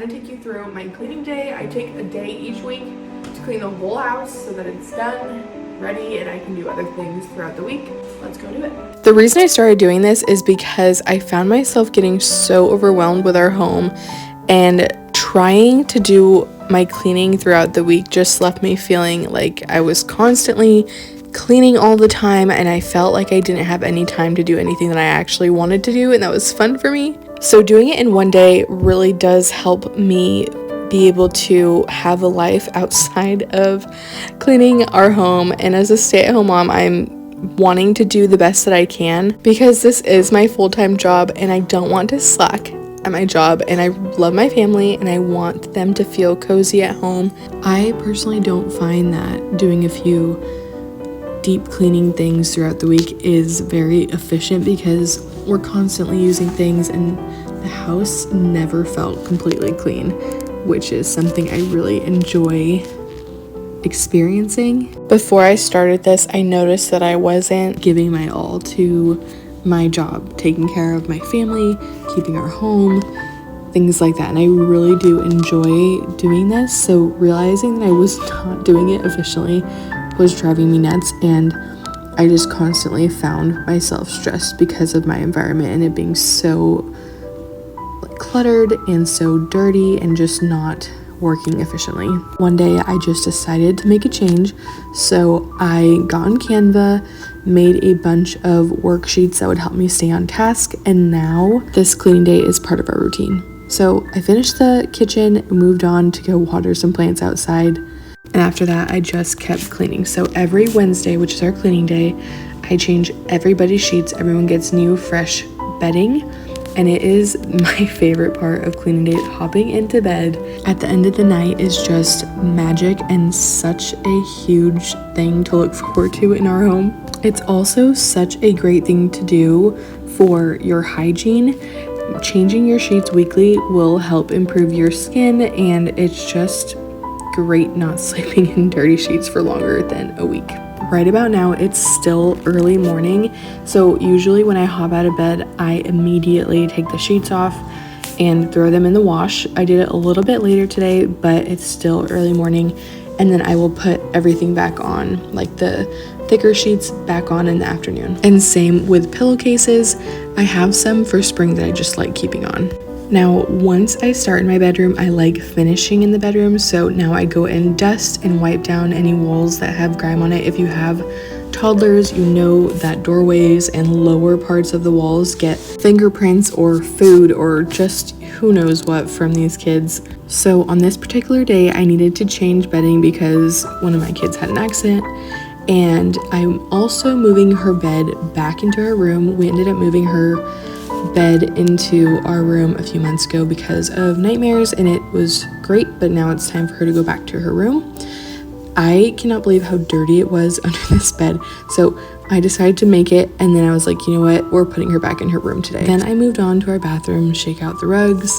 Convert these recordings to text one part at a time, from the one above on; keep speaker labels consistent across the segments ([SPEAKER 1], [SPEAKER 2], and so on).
[SPEAKER 1] to take you through my cleaning day. I take a day each week to clean the whole house so that it's done, ready, and I can do other things throughout the week. Let's go do it. The reason I started doing this is because I found myself getting so overwhelmed with our home, and trying to do my cleaning throughout the week just left me feeling like I was constantly cleaning all the time, and I felt like I didn't have any time to do anything that I actually wanted to do, and that was fun for me. So doing it in one day really does help me be able to have a life outside of cleaning our home. And as a stay-at-home mom, I'm wanting to do the best that I can because this is my full-time job, and I don't want to slack at my job, and I love my family and I want them to feel cozy at home. I personally don't find that doing a few deep cleaning things throughout the week is very efficient because we're constantly using things and the house never felt completely clean, which is something I really enjoy experiencing. Before I started this, I noticed that I wasn't giving my all to my job, taking care of my family, keeping our home, things like that, and I really do enjoy doing this. So realizing that I was not doing it efficiently was driving me nuts, and I just constantly found myself stressed because of my environment and it being so cluttered and so dirty and just not working efficiently. One day I just decided to make a change, so I got on Canva, made a bunch of worksheets that would help me stay on task, and now this cleaning day is part of our routine. So I finished the kitchen, moved on to go water some plants outside, and after that I just kept cleaning. So every Wednesday, which is our cleaning day, I change everybody's sheets. Everyone gets new fresh bedding, and it is my favorite part of cleaning day. Hopping into bed at the end of the night is just magic and such a huge thing to look forward to in our home. It's also such a great thing to do for your hygiene. Changing your sheets weekly will help improve your skin, and it's just great not sleeping in dirty sheets for longer than a week. Right about now, it's still early morning, so usually when I hop out of bed, I immediately take the sheets off and throw them in the wash. I did it a little bit later today, but it's still early morning, and then I will put everything back on, like the thicker sheets back on in the afternoon. And same with pillowcases. I have some for spring that I just like keeping on. Now, once I start in my bedroom, I like finishing in the bedroom, so now I go and dust and wipe down any walls that have grime on it. If you have toddlers, you know that doorways and lower parts of the walls get fingerprints or food or just who knows what from these kids. So on this particular day, I needed to change bedding because one of my kids had an accident, and I'm also moving her bed back into her room. We ended up moving her bed into our room a few months ago because of nightmares, and it was great, but now it's time for her to go back to her room. I cannot believe how dirty it was under this bed, so I decided to make it, and then I was like, you know what, we're putting her back in her room today. Then I moved on to our bathroom, shake out the rugs.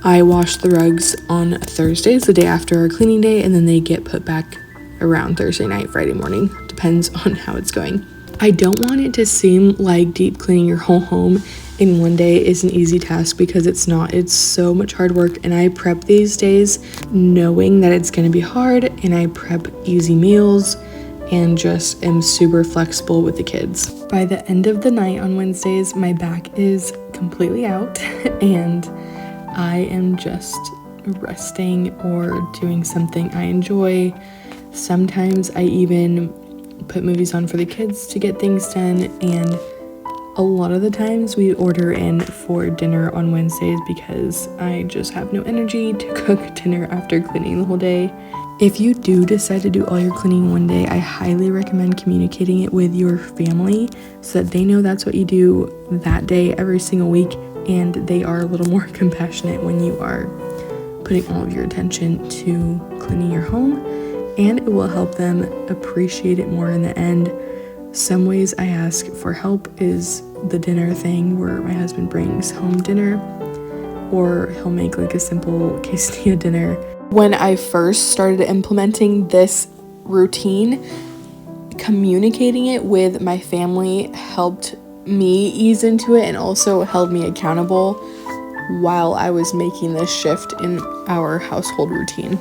[SPEAKER 1] I washed the rugs on Thursdays, the day after our cleaning day, and then they get put back around Thursday night, Friday morning, depends on how it's going. I don't want it to seem like deep cleaning your whole home in one day is an easy task, because it's not. It's so much hard work, and I prep these days knowing that it's going to be hard, and I prep easy meals and just am super flexible with the kids. By the end of the night on Wednesdays, my back is completely out and I am just resting or doing something I enjoy. Sometimes I even put movies on for the kids to get things done, and a lot of the times we order in for dinner on Wednesdays because I just have no energy to cook dinner after cleaning the whole day. If you do decide to do all your cleaning one day, I highly recommend communicating it with your family so that they know that's what you do that day every single week, and they are a little more compassionate when you are putting all of your attention to cleaning your home, and it will help them appreciate it more in the end. Some ways I ask for help is the dinner thing, where my husband brings home dinner, or he'll make like a simple quesadilla dinner. When I first started implementing this routine, communicating it with my family helped me ease into it and also held me accountable while I was making this shift in our household routine.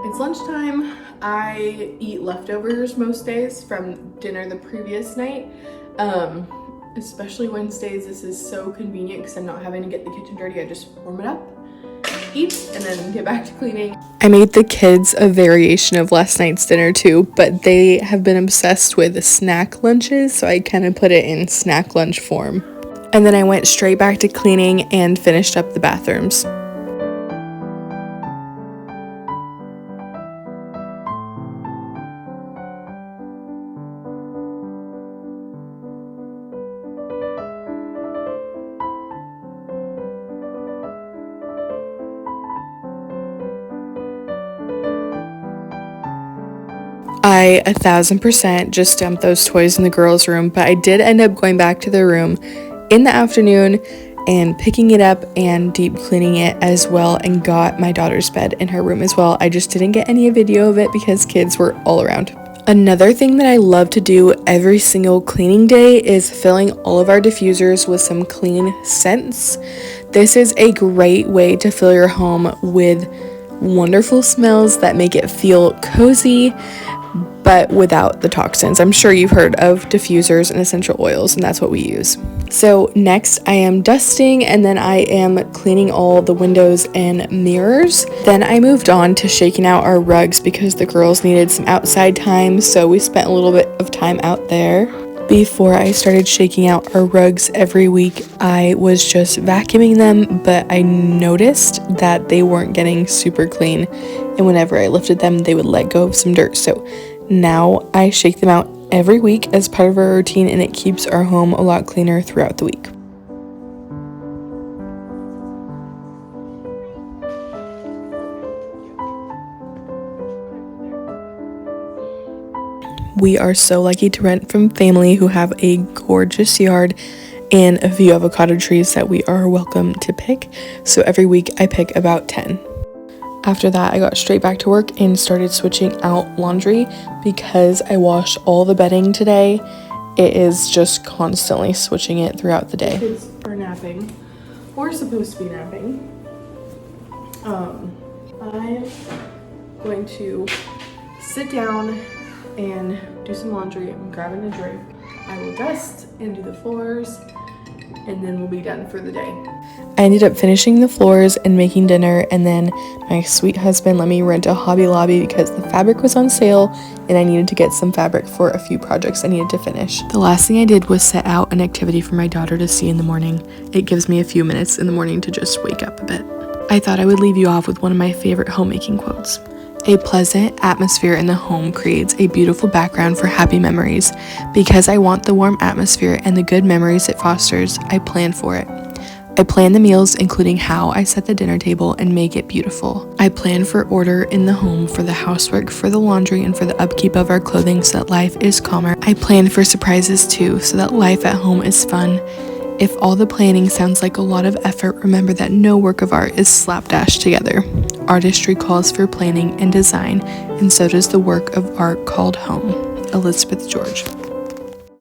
[SPEAKER 1] It's lunchtime. I eat leftovers most days from dinner the previous night. Especially Wednesdays, this is so convenient because I'm not having to get the kitchen dirty. I just warm it up, eat, and then get back to cleaning. I made the kids a variation of last night's dinner too, but they have been obsessed with snack lunches, so I kind of put it in snack lunch form. And then I went straight back to cleaning and finished up the bathrooms. I 1000% just dumped those toys in the girls' room, but I did end up going back to the room in the afternoon and picking it up and deep cleaning it as well, and got my daughter's bed in her room as well. I just didn't get any video of it because kids were all around. Another thing that I love to do every single cleaning day is filling all of our diffusers with some clean scents. This is a great way to fill your home with wonderful smells that make it feel cozy, but without the toxins. I'm sure you've heard of diffusers and essential oils, and that's what we use. So next I am dusting, and then I am cleaning all the windows and mirrors. Then I moved on to shaking out our rugs because the girls needed some outside time, so we spent a little bit of time out there. Before I started shaking out our rugs every week, I was just vacuuming them, but I noticed that they weren't getting super clean, and whenever I lifted them, they would let go of some dirt. So now I shake them out every week as part of our routine, and it keeps our home a lot cleaner throughout the week. We are so lucky to rent from family who have a gorgeous yard and a few avocado trees that we are welcome to pick. So every week I pick about 10. After that, I got straight back to work and started switching out laundry because I washed all the bedding today. It is just constantly switching it throughout the day. Kids are napping, or supposed to be napping. I'm going to sit down and do some laundry. I'm grabbing a drink. I will dust and do the floors, and then we'll be done for the day. I ended up finishing the floors and making dinner, and then my sweet husband let me rent a Hobby Lobby because the fabric was on sale and I needed to get some fabric for a few projects I needed to finish. The last thing I did was set out an activity for my daughter to see in the morning. It gives me a few minutes in the morning to just wake up a bit. I thought I would leave you off with one of my favorite homemaking quotes. A pleasant atmosphere in the home creates a beautiful background for happy memories. Because I want the warm atmosphere and the good memories it fosters, I plan for it. I plan the meals, including how I set the dinner table and make it beautiful. I plan for order in the home, for the housework, for the laundry, and for the upkeep of our clothing so that life is calmer. I plan for surprises too, so that life at home is fun. If all the planning sounds like a lot of effort, remember that no work of art is slapdash together. Artistry calls for planning and design, and so does the work of art called home. Elizabeth George.